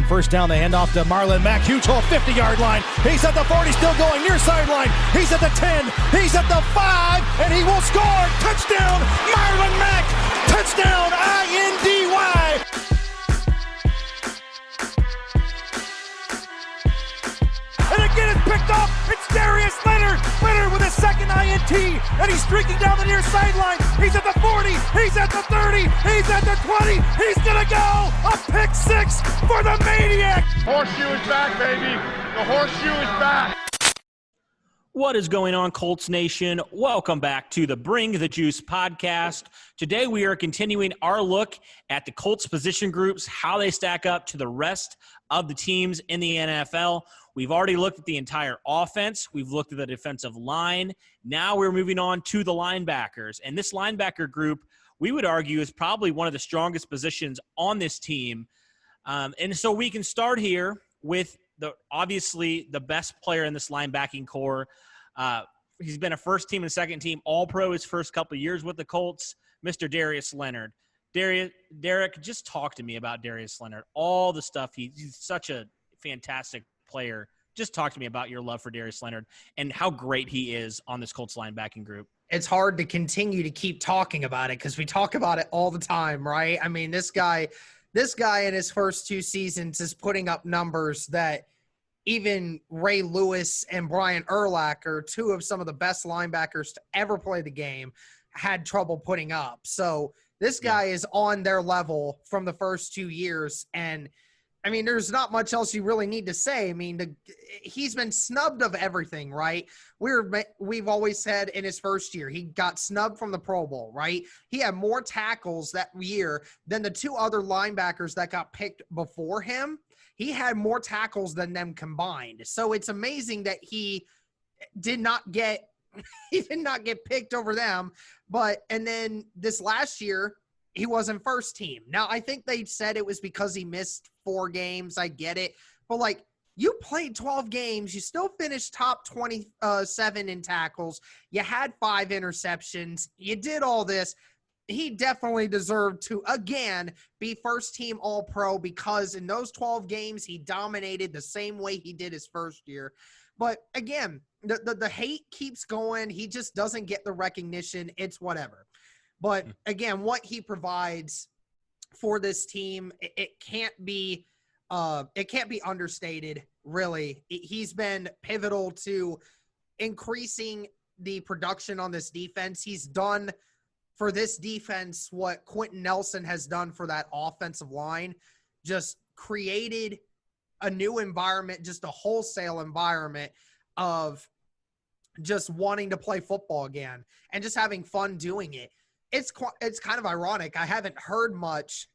first down. The handoff to Marlon Mack. Huge hole, 50-yard line. He's at the 40, still going near sideline. He's at the 10. He's at the 5, and he will score. Touchdown, Marlon Mack. Touchdown, INDY. And again, it's picked up. It's Darius Leonard. Leonard with his second INT, and he's streaking down the near sideline. He's at the 40. He's at the 30. He's at the 20. He's going to go. A pick six for the Maniac. Horseshoe is back, baby. The horseshoe is back. What is going on, Colts Nation? Welcome back to the Bring the Juice podcast. Today we are continuing our look at the Colts position groups, how they stack up to the rest of the teams in the NFL. We've already looked at the entire offense. We've looked at the defensive line. Now we're moving on to the linebackers. And this linebacker group, we would argue, is probably one of the strongest positions on this team. And so we can start here with obviously the best player in this linebacking core. He's been a first team and second team All-Pro his first couple of years with the Colts, Mr. Darius Leonard. Derek, just talk to me about Darius Leonard. All the stuff. He's such a fantastic player. Just talk to me about your love for Darius Leonard and how great he is on this Colts linebacking group. It's hard to continue to keep talking about it because we talk about it all the time, right? I mean, this guy in his first two seasons is putting up numbers that even Ray Lewis and Brian Urlacher, two of some of the best linebackers to ever play the game, had trouble putting up. So this guy is on their level from the first 2 years. And, I mean, there's not much else you really need to say. I mean, he's been snubbed of everything, right? We've always said in his first year, he got snubbed from the Pro Bowl, right? He had more tackles that year than the two other linebackers that got picked before him. He had more tackles than them combined. So it's amazing that he did not get picked over them. And then this last year, he wasn't first team. Now, I think they said it was because he missed 4 games. I get it. But, like, you played 12 games. You still finished top 27 in tackles. You had 5 interceptions. You did all this. He definitely deserved to, again, be first-team All-Pro because in those 12 games, he dominated the same way he did his first year. But, again, the hate keeps going. He just doesn't get the recognition. It's whatever. But, again, what he provides for this team, it can't be understated, really. He's been pivotal to increasing the production on this defense. He's done for this defense what Quentin Nelson has done for that offensive line, just created a new environment, just a wholesale environment of just wanting to play football again and just having fun doing it. It's kind of ironic. I haven't heard much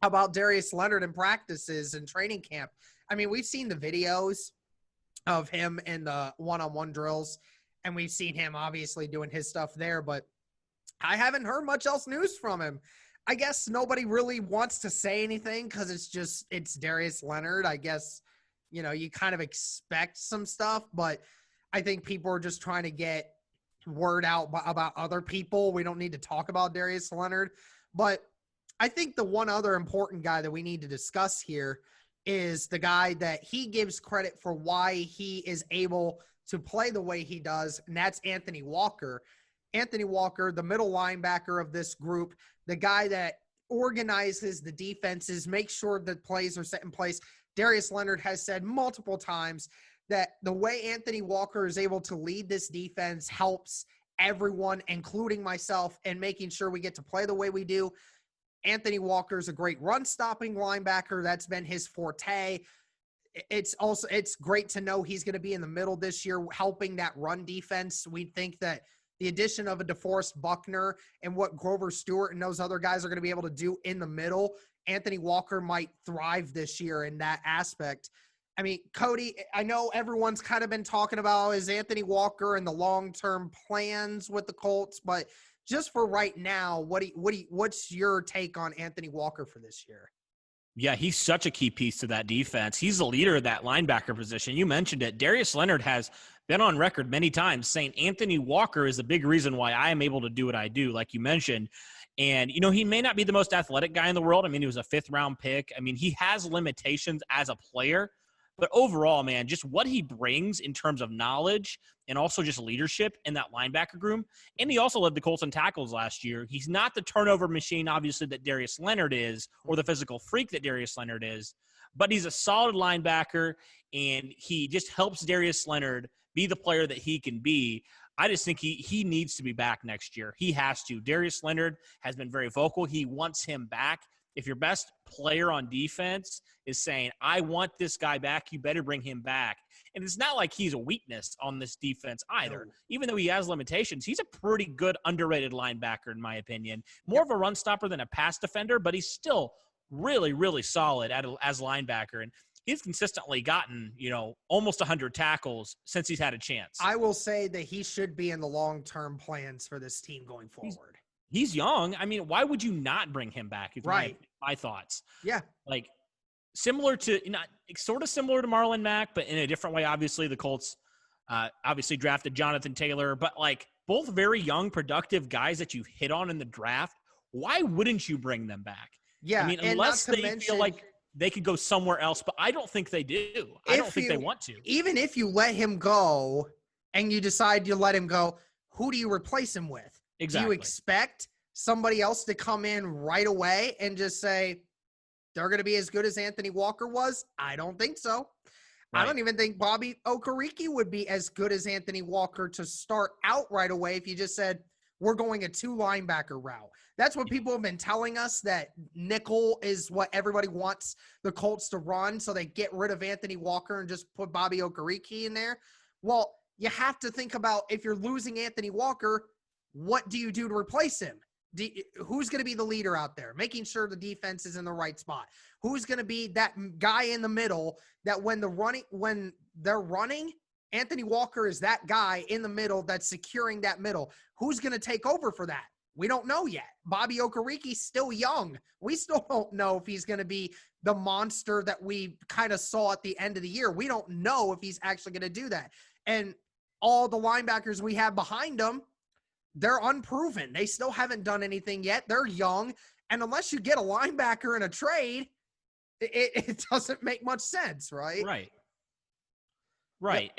about Darius Leonard in practices and training camp. I mean, we've seen the videos of him in the one-on-one drills, and we've seen him obviously doing his stuff there, but I haven't heard much else news from him. I guess nobody really wants to say anything because it's Darius Leonard. I guess, you kind of expect some stuff, but I think people are just trying to get word out about other people. We don't need to talk about Darius Leonard, but I think the one other important guy that we need to discuss here is the guy that he gives credit for why he is able to play the way he does, and that's Anthony Walker. Anthony Walker, the middle linebacker of this group, the guy that organizes the defenses, makes sure that plays are set in place. Darius Leonard has said multiple times that the way Anthony Walker is able to lead this defense helps everyone, including myself, and making sure we get to play the way we do. Anthony Walker is a great run-stopping linebacker. That's been his forte. It's great to know he's going to be in the middle this year, helping that run defense. We think that the addition of a DeForest Buckner and what Grover Stewart and those other guys are going to be able to do in the middle, Anthony Walker might thrive this year in that aspect. I mean, Cody, I know everyone's kind of been talking about is Anthony Walker and the long-term plans with the Colts, but just for right now, what's your take on Anthony Walker for this year? Yeah, he's such a key piece to that defense. He's the leader of that linebacker position. You mentioned it. Darius Leonard has been on record many times saying Anthony Walker is the big reason why I am able to do what I do, like you mentioned. And, he may not be the most athletic guy in the world. I mean, he was a 5th-round pick. I mean, he has limitations as a player. But overall, man, just what he brings in terms of knowledge and also just leadership in that linebacker room. And he also led the Colts in tackles last year. He's not the turnover machine, obviously, that Darius Leonard is, or the physical freak that Darius Leonard is. But he's a solid linebacker, and he just helps Darius Leonard be the player that he can be. I just think he needs to be back next year. He has to. Darius Leonard has been very vocal. He wants him back. If your best player on defense is saying, I want this guy back, you better bring him back. And it's not like he's a weakness on this defense either. No. Even though he has limitations, he's a pretty good underrated linebacker, in my opinion. More of a run stopper than a pass defender, but he's still really, really solid as linebacker. And he's consistently gotten, almost 100 tackles since he's had a chance. I will say that he should be in the long-term plans for this team going forward. He's young. I mean, why would you not bring him back? Right. My thoughts. Yeah. Like sort of similar to Marlon Mack, but in a different way. Obviously, the Colts obviously drafted Jonathan Taylor, but like both very young, productive guys that you hit on in the draft. Why wouldn't you bring them back? Yeah. I mean, unless they feel like they could go somewhere else, but I don't think they do. I don't think they want to. Even if you let him go and you decide you let him go, who do you replace him with? Exactly. Do you expect somebody else to come in right away and just say they're going to be as good as Anthony Walker was? I don't think so. Right. I don't even think Bobby Okereke would be as good as Anthony Walker to start out right away if you just said, we're going a 2-linebacker route. That's what people have been telling us, that nickel is what everybody wants the Colts to run, so they get rid of Anthony Walker and just put Bobby Okereke in there. Well, you have to think about, if you're losing Anthony Walker, what do you do to replace him? Who's going to be the leader out there, making sure the defense is in the right spot? Who's going to be that guy in the middle that when they're running, Anthony Walker is that guy in the middle that's securing that middle? Who's going to take over for that? We don't know yet. Bobby Okereke's still young. We still don't know if he's going to be the monster that we kind of saw at the end of the year. We don't know if he's actually going to do that. And all the linebackers we have behind him, they're unproven. They still haven't done anything yet. They're young. And unless you get a linebacker in a trade, it doesn't make much sense, right? Right.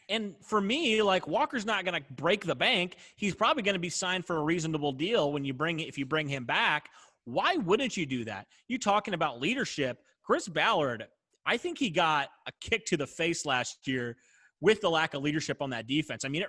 And for me, like, Walker's not going to break the bank. He's probably going to be signed for a reasonable deal if you bring him back. Why wouldn't you do that? You talking about leadership. Chris Ballard, I think he got a kick to the face last year with the lack of leadership on that defense. I mean,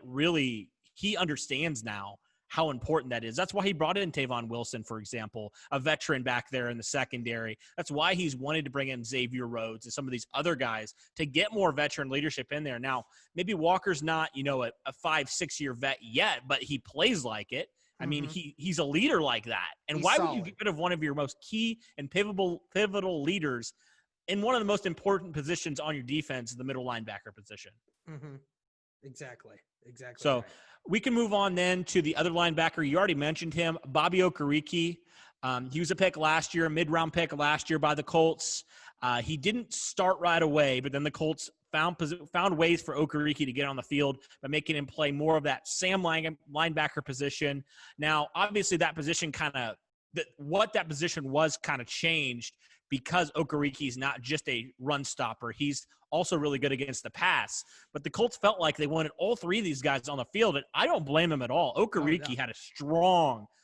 he understands now how important that is. That's why he brought in Tavon Wilson, for example, a veteran back there in the secondary. That's why he's wanted to bring in Xavier Rhodes and some of these other guys to get more veteran leadership in there. Now, maybe Walker's not, a 5-6 year vet yet, but he plays like it. I mean, he's a leader like that. And why would you get rid of one of your most key and pivotal leaders in one of the most important positions on your defense, the middle linebacker position? Mm-hmm. Exactly. So we can move on then to the other linebacker. You already mentioned him, Bobby Okereke. He was a pick last year, a mid-round pick last year by the Colts. He didn't start right away, but then the Colts found ways for Okereke to get on the field by making him play more of that Sam linebacker position. Now, obviously, that position what that position was kind of changed because Okereke is not just a run stopper. He's also really good against the pass. But the Colts felt like they wanted all three of these guys on the field, and I don't blame him at all. Okereke had a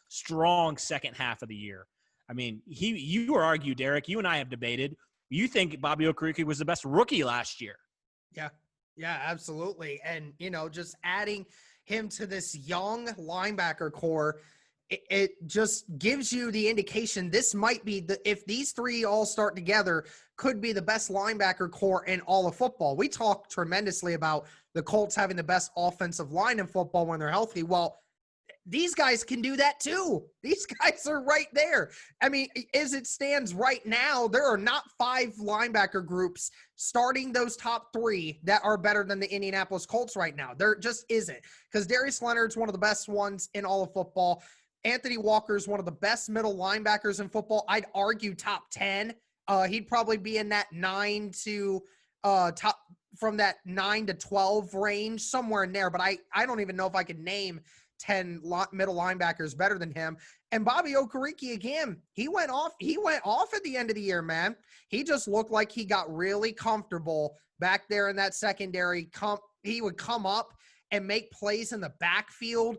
strong second half of the year. I mean, you would argue, Derek, you and I have debated. You think Bobby Okereke was the best rookie last year. Yeah, absolutely. And, just adding him to this young linebacker core, it just gives you the indication this might be if these three all start together, could be the best linebacker core in all of football. We talk tremendously about the Colts having the best offensive line in football when they're healthy. Well, these guys can do that too. These guys are right there. I mean, as it stands right now, there are not 5 linebacker groups starting those top 3 that are better than the Indianapolis Colts right now. There just isn't, because Darius Leonard's one of the best ones in all of football. Anthony Walker is one of the best middle linebackers in football. I'd argue top 10 He'd probably be in that 9 to top from that 9 to 12 range, somewhere in there. But I don't even know if I could name 10 middle linebackers better than him. And Bobby Okereke, again, he went off at the end of the year, man. He just looked like he got really comfortable back there in that secondary. He would come up and make plays in the backfield.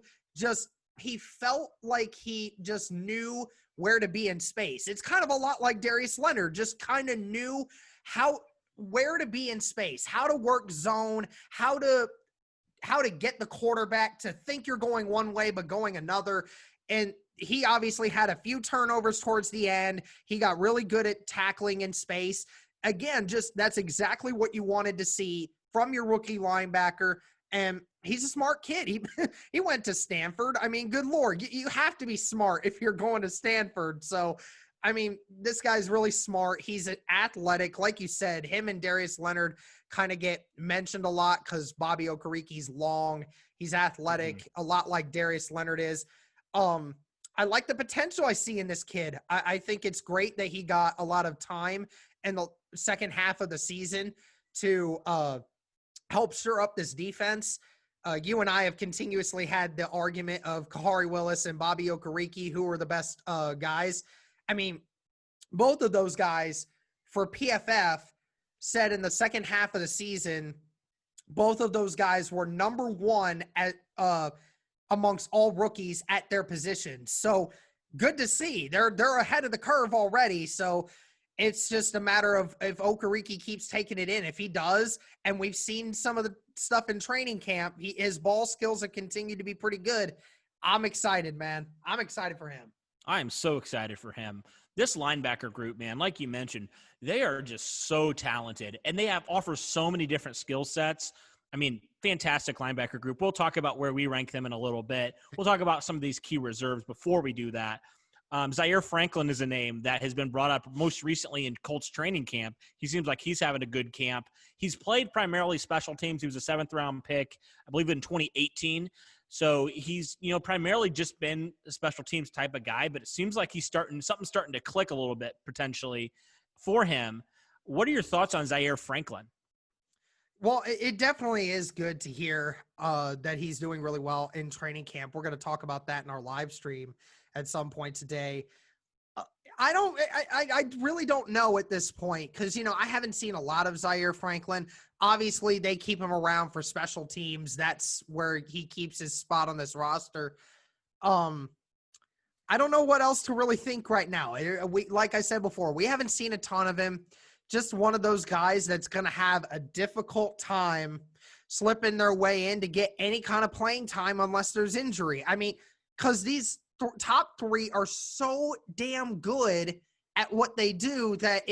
He felt like he just knew where to be in space. It's kind of a lot like Darius Leonard, just kind of knew where to be in space, how to work zone, how to get the quarterback to think you're going one way but going another. And he obviously had a few turnovers towards the end. He got really good at tackling in space. Again, that's exactly what you wanted to see from your rookie linebacker. And he's a smart kid. He went to Stanford. I mean, good Lord, you have to be smart if you're going to Stanford. So, I mean, this guy's really smart. He's athletic. Like you said, him and Darius Leonard kind of get mentioned a lot because Bobby Okereke's long. He's athletic, a lot like Darius Leonard is. I like the potential I see in this kid. I think it's great that he got a lot of time in the second half of the season to help shore up this defense. You and I have continuously had the argument of Kahari Willis and Bobby Okereke, who were the best guys. I mean, both of those guys for PFF said in the second half of the season, both of those guys were number one at amongst all rookies at their positions. So good to see. They're ahead of the curve already. So it's just a matter of if Okereke keeps taking it in. If he does, and we've seen some of the stuff in training camp, his ball skills have continued to be pretty good. I'm excited, man. I'm excited for him. I am so excited for him. This linebacker group, man, like you mentioned, they are just so talented, and they offer so many different skill sets. I mean, fantastic linebacker group. We'll talk about where we rank them in a little bit. We'll talk about some of these key reserves before we do that. Zaire Franklin is a name that has been brought up most recently in Colts training camp. He seems like he's having a good camp. He's played primarily special teams. He was a 7th-round pick, I believe, in 2018. So he's, primarily just been a special teams type of guy, but it seems like something's starting to click a little bit potentially for him. What are your thoughts on Zaire Franklin? Well, it definitely is good to hear that he's doing really well in training camp. We're going to talk about that in our live stream at some point today. I really don't know at this point because, I haven't seen a lot of Zaire Franklin. Obviously, they keep him around for special teams. That's where he keeps his spot on this roster. I don't know what else to really think right now. Like I said before, we haven't seen a ton of him. Just one of those guys that's going to have a difficult time slipping their way in to get any kind of playing time unless there's injury. I mean, because these top three are so damn good at what they do that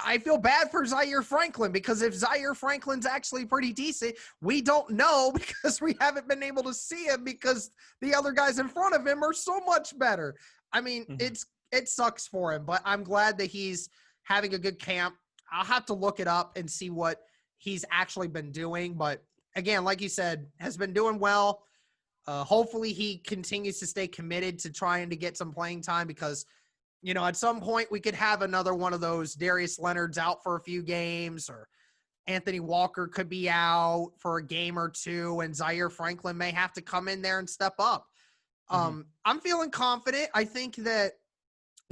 I feel bad for Zaire Franklin, because if Zaire Franklin's actually pretty decent, we don't know because we haven't been able to see him because the other guys in front of him are so much better. I mean, it sucks for him, but I'm glad that he's having a good camp. I'll have to look it up and see what he's actually been doing. But again, like you said, has been doing well. Hopefully he continues to stay committed to trying to get some playing time because, at some point we could have another one of those Darius Leonard's out for a few games, or Anthony Walker could be out for a game or two, and Zaire Franklin may have to come in there and step up. I'm feeling confident. I think that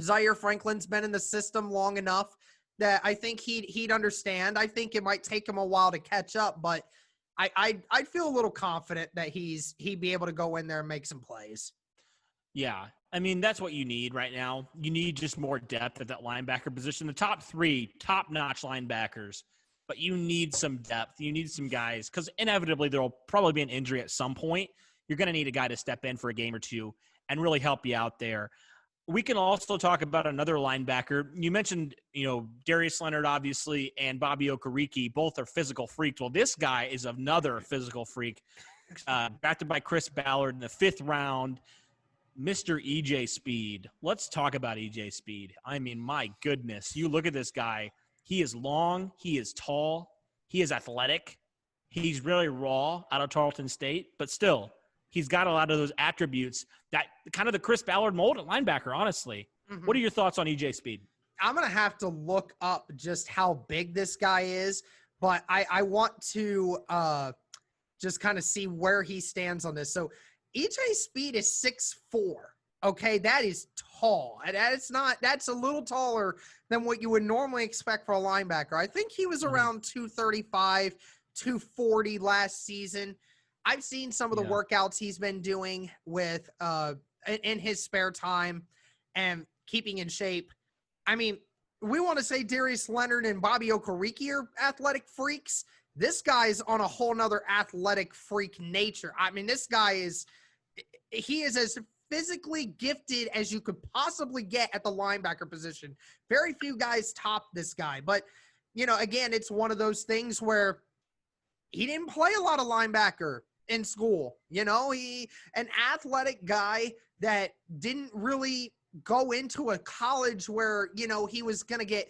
Zaire Franklin's been in the system long enough that I think he'd understand. I think it might take him a while to catch up, but I'd feel a little confident that he'd be able to go in there and make some plays. Yeah. I mean, that's what you need right now. You need just more depth at that linebacker position. The top three, top-notch linebackers, but you need some depth. You need some guys because inevitably there will probably be an injury at some point. You're going to need a guy to step in for a game or two and really help you out there. We can also talk about another linebacker. You mentioned, Darius Leonard, obviously, and Bobby Okereke. Both are physical freaks. Well, this guy is another physical freak. Drafted by Chris Ballard in the 5th round, Mr. EJ Speed. Let's talk about EJ Speed. I mean, my goodness. You look at this guy. He is long. He is tall. He is athletic. He's really raw out of Tarleton State, but still, he's got a lot of those attributes that kind of the Chris Ballard mold at linebacker, honestly. What are your thoughts on EJ Speed? I'm going to have to look up just how big this guy is, but I want to just kind of see where he stands on this. So EJ Speed is 6'4". Okay, that is tall. And that's a little taller than what you would normally expect for a linebacker. I think he was around 235, 240 last season. I've seen some of the workouts he's been doing with in his spare time and keeping in shape. I mean, we want to say Darius Leonard and Bobby Okereke are athletic freaks. This guy's on a whole nother athletic freak nature. I mean, this guy is as physically gifted as you could possibly get at the linebacker position. Very few guys top this guy. But, again, it's one of those things where he didn't play a lot of linebacker in school. He an athletic guy that didn't really go into a college where, he was going to get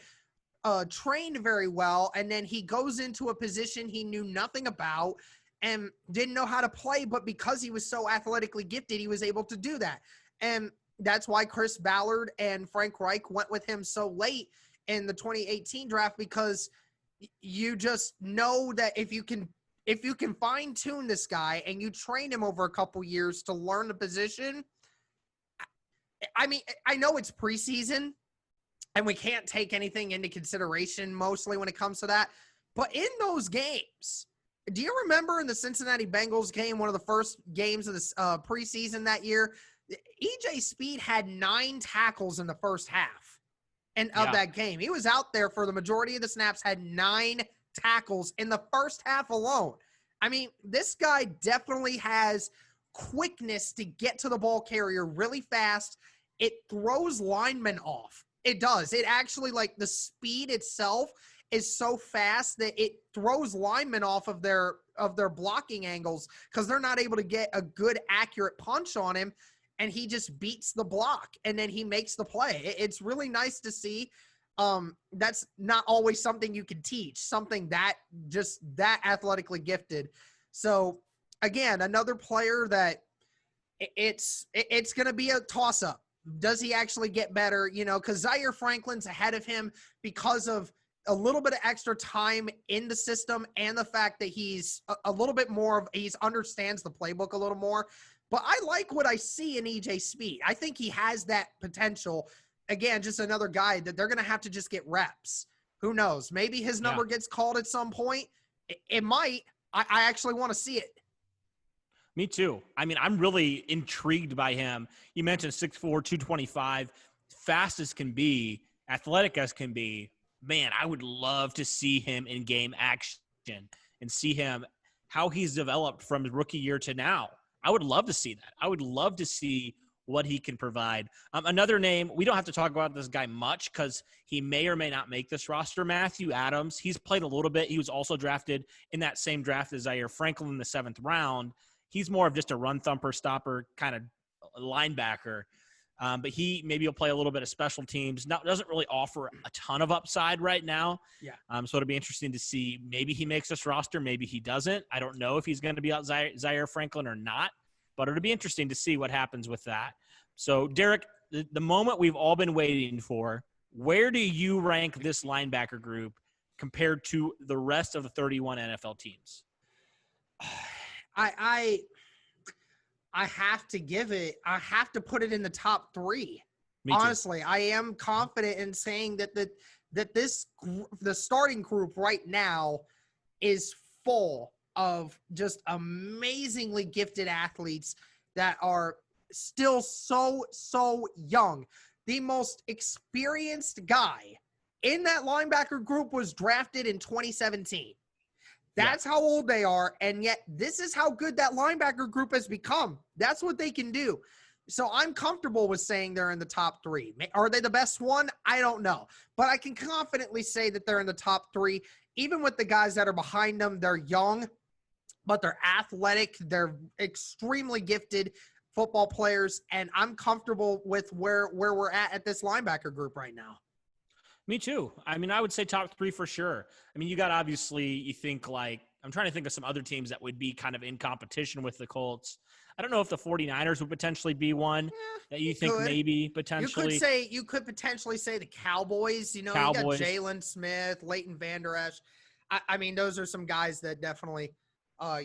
trained very well. And then he goes into a position he knew nothing about and didn't know how to play. But because he was so athletically gifted, he was able to do that. And that's why Chris Ballard and Frank Reich went with him so late in the 2018 draft, because you just know that if you can fine tune this guy and you train him over a couple years to learn the position. I mean, I know it's preseason and we can't take anything into consideration mostly when it comes to that. But in those games, do you remember in the Cincinnati Bengals game, one of the first games of this preseason that year, EJ Speed had 9 tackles in the first half of that game. He was out there for the majority of the snaps, had 9 tackles in the first half alone. I mean, this guy definitely has quickness to get to the ball carrier really fast. It throws linemen off. It does. It actually, like, the speed itself is so fast that it throws linemen off of their blocking angles because they're not able to get a good, accurate punch on him, and he just beats the block, and then he makes the play. It's really nice to see. That's not always something you can teach, something that athletically gifted. So again, another player that it's going to be a toss up. Does he actually get better? Cause Zaire Franklin's ahead of him because of a little bit of extra time in the system and the fact that he's a little bit more he understands the playbook a little more. But I like what I see in EJ Speed. I think he has that potential. Again, just another guy that they're going to have to just get reps. Who knows? Maybe his number gets called at some point. It might. I actually want to see it. Me too. I mean, I'm really intrigued by him. You mentioned 6'4", 225, fast as can be, athletic as can be. Man, I would love to see him in game action and see him, how he's developed from his rookie year to now. I would love to see that. I would love to see what he can provide. Another name, we don't have to talk about this guy much because he may or may not make this roster, Matthew Adams. He's played a little bit. He was also drafted in that same draft as Zaire Franklin in the 7th round. He's more of just a run thumper, stopper kind of linebacker. But maybe he'll play a little bit of special teams. Doesn't really offer a ton of upside right now. Yeah. So it'll be interesting to see. Maybe he makes this roster. Maybe he doesn't. I don't know if he's going to be out Zaire Franklin or not. But it'll be interesting to see what happens with that. So, Derek, the moment we've all been waiting for, where do you rank this linebacker group compared to the rest of the 31 NFL teams? I have to I have to put it in the top 3. Honestly, I am confident in saying that the starting group right now is full of just amazingly gifted athletes that are still so young. The most experienced guy in that linebacker group was drafted in 2017. That's how old they are, and yet this is how good that linebacker group has become. That's what they can do. So I'm comfortable with saying they're in the top 3. Are they the best one? I don't know. But I can confidently say that they're in the top 3. Even with the guys that are behind them, they're young, but they're athletic. They're extremely gifted football players, and I'm comfortable with where we're at this linebacker group right now. Me too. I mean, I would say top 3 for sure. I mean, you got obviously, you think like, I'm trying to think of some other teams that would be kind of in competition with the Colts. I don't know if the 49ers would potentially be one that you think maybe potentially. You could potentially say the Cowboys. You got Jalen Smith, Leighton Vander Esch. I mean, those are some guys that definitely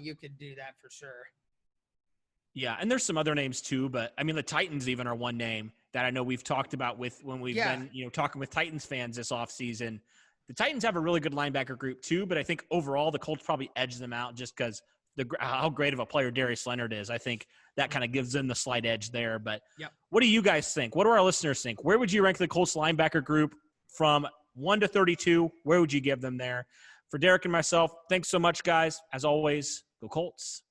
you could do that for sure. Yeah, and there's some other names too, but I mean, the Titans even are one name that I know we've talked about when we've been talking with Titans fans this offseason. The Titans have a really good linebacker group too, but I think overall the Colts probably edge them out just because how great of a player Darius Leonard is. I think that kind of gives them the slight edge there. But what do you guys think? What do our listeners think? Where would you rank the Colts linebacker group from 1 to 32? Where would you give them there? For Derek and myself, thanks so much, guys. As always, go Colts.